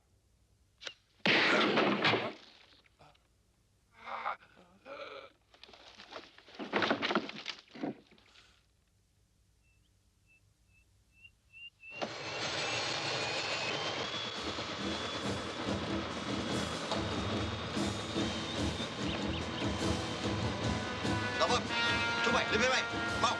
Dạ vâng, chú Bảy lên máy bay, mau.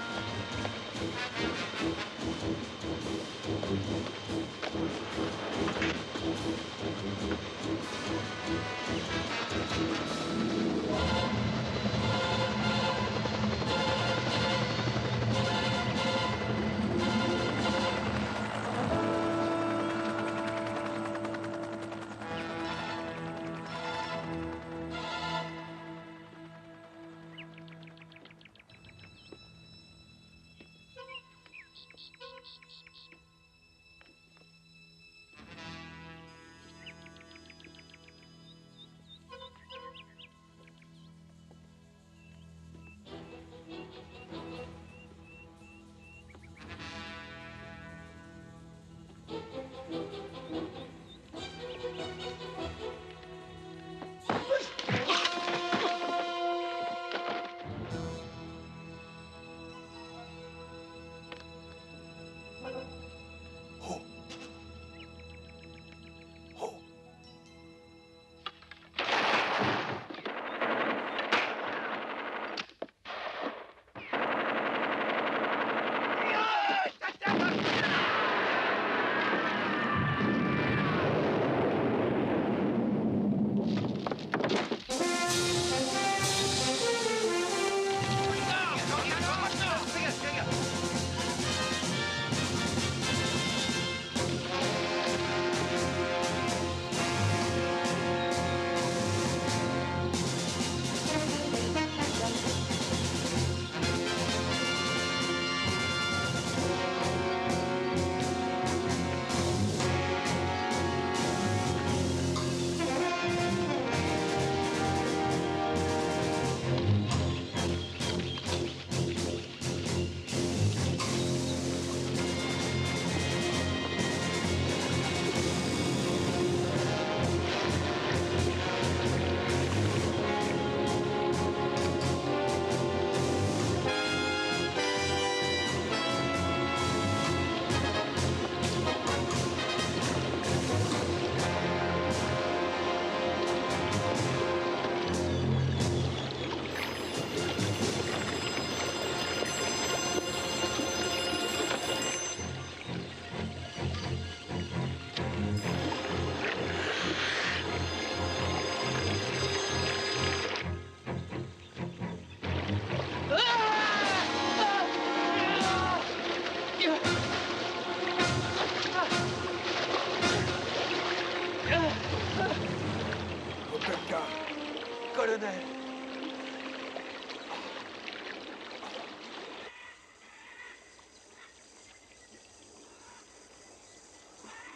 Colonel.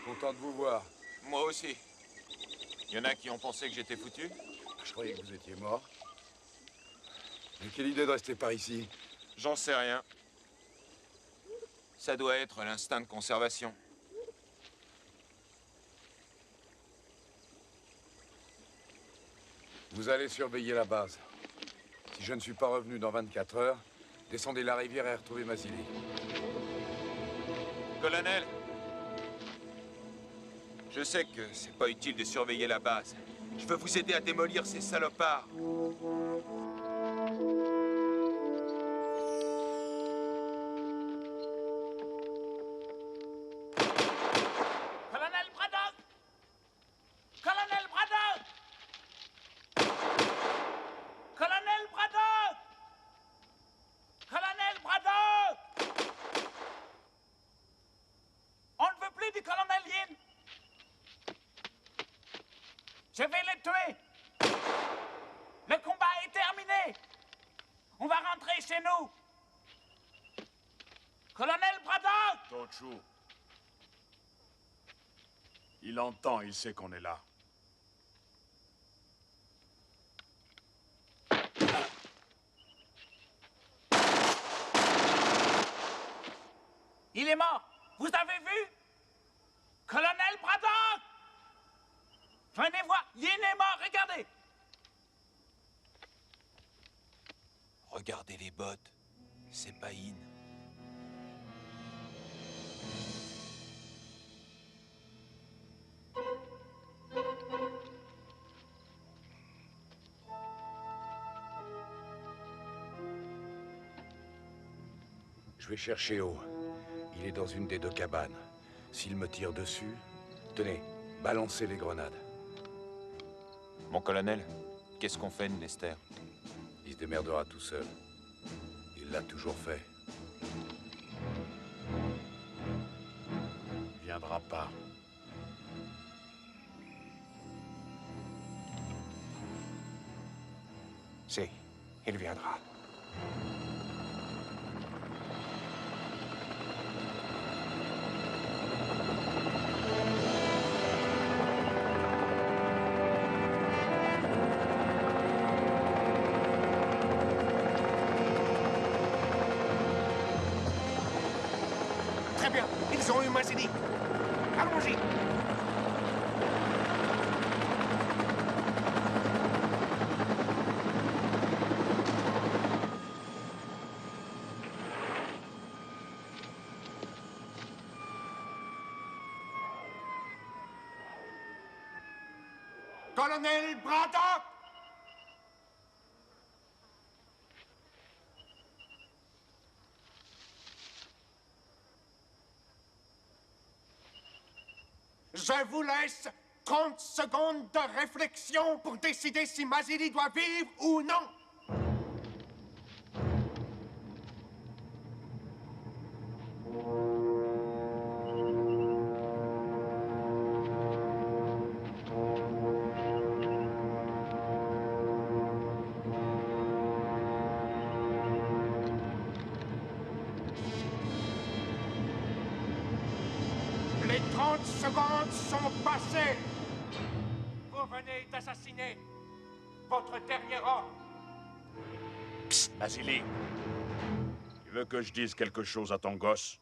Content de vous voir. Moi aussi. Il y en a qui ont pensé que j'étais foutu. Je croyais que vous étiez mort. Mais quelle idée de rester par ici? J'en sais rien. Ça doit être l'instinct de conservation. Vous allez surveiller la base. Si je ne suis pas revenu dans 24 heures, descendez la rivière et retrouvez Mazili. Colonel, je sais que c'est pas utile de surveiller la base. Je veux vous aider à démolir ces salopards. Colonel Braddock! Colonel Braddock! colonel est tué. Le combat est terminé. On va rentrer chez nous. Colonel Braddock! Tochu. Il entend, il sait qu'on est là. Il est mort. Vous avez vu? Colonel Braddock! Venez voir, Yin est mort, regardez! Regardez les bottes. C'est pas Yin. Je vais chercher O. Il est dans une des deux cabanes. S'il me tire dessus, tenez, balancez les grenades. Mon colonel, qu'est-ce qu'on fait de Nester? Il se démerdera tout seul. Il l'a toujours fait. Il viendra pas. Si, il viendra. Très bien, ils ont eu Mazili. Allons-y. Colonel Braddock! Je vous laisse 30 secondes de réflexion pour décider si Mazili doit vivre ou non. Les 30 secondes sont passées. Vous venez d'assassiner votre dernier homme. Mazili, tu veux que je dise quelque chose à ton gosse?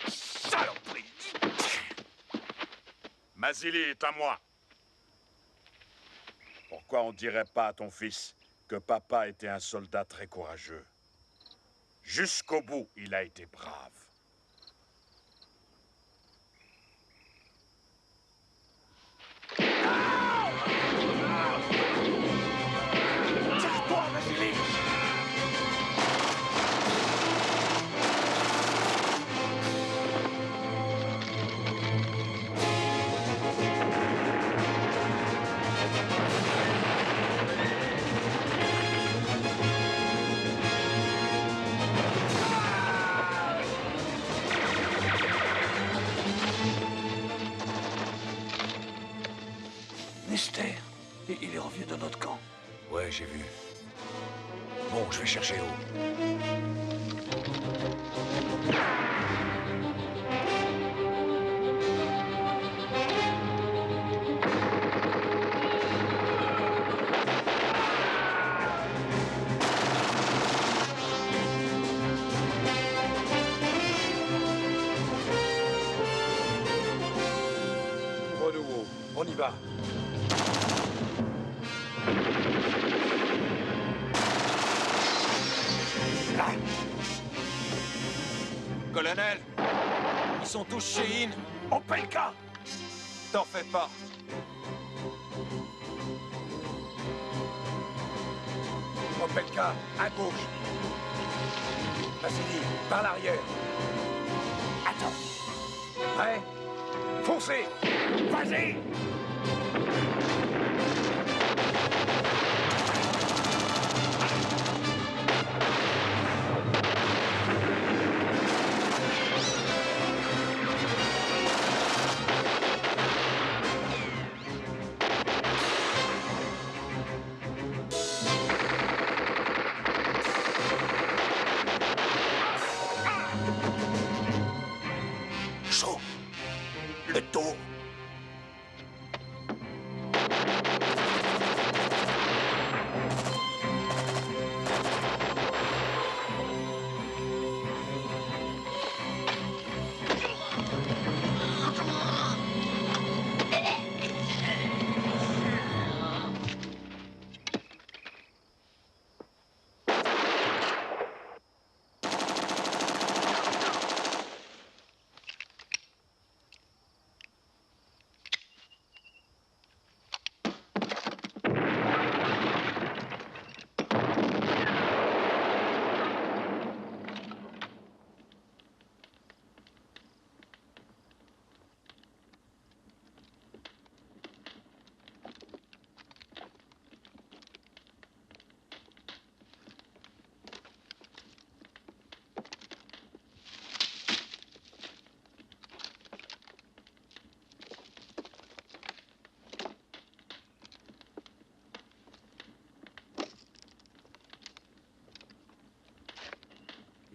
Saloperie! Mazili est à moi. Pourquoi on dirait pas à ton fils que papa était un soldat très courageux? Jusqu'au bout, il a été brave. Tire-toi, Mazili! Nester, il est revenu de notre camp. Ouais, j'ai vu. Bon, je vais chercher O. Renouveau, on y va. Colonel, ils sont tous chez In. On paie le cas! T'en fais pas. Opelka, à gauche. Vassili, par l'arrière. Attends. Prêt? Foncez! Vas-y!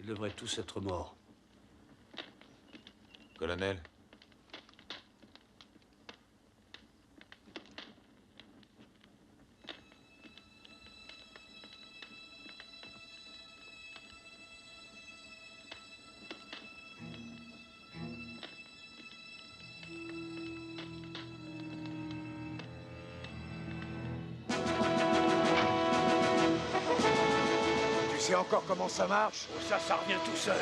Ils devraient tous être morts. Colonel, Tu sais encore comment ça marche? Oh, ça revient tout seul.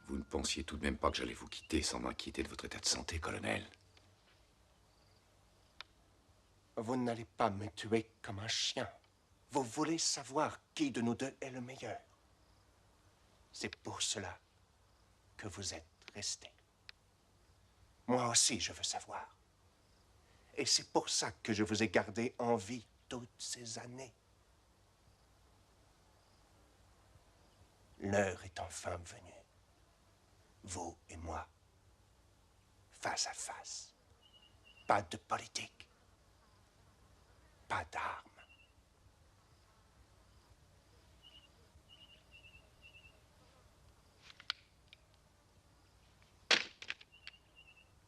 Vous ne pensiez tout de même pas que j'allais vous quitter sans m'inquiéter de votre état de santé, colonel? Vous n'allez pas me tuer comme un chien. Vous voulez savoir qui de nous deux est le meilleur. C'est pour cela que vous êtes resté. Moi aussi, je veux savoir. Et c'est pour ça que je vous ai gardé en vie toutes ces années. L'heure est enfin venue. Vous et moi, face à face. Pas de politique. Pas d'armes.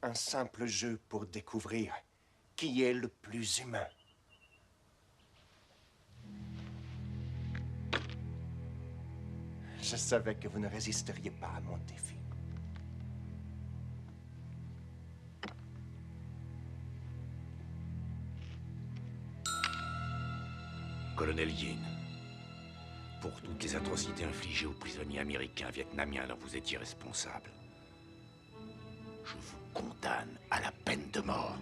Un simple jeu pour découvrir qui est le plus humain. Je savais que vous ne résisteriez pas à mon défi. Colonel Yin, pour toutes les atrocités infligées aux prisonniers américains vietnamiens dont vous étiez responsable, je vous condamne à la peine de mort.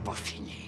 pas fini.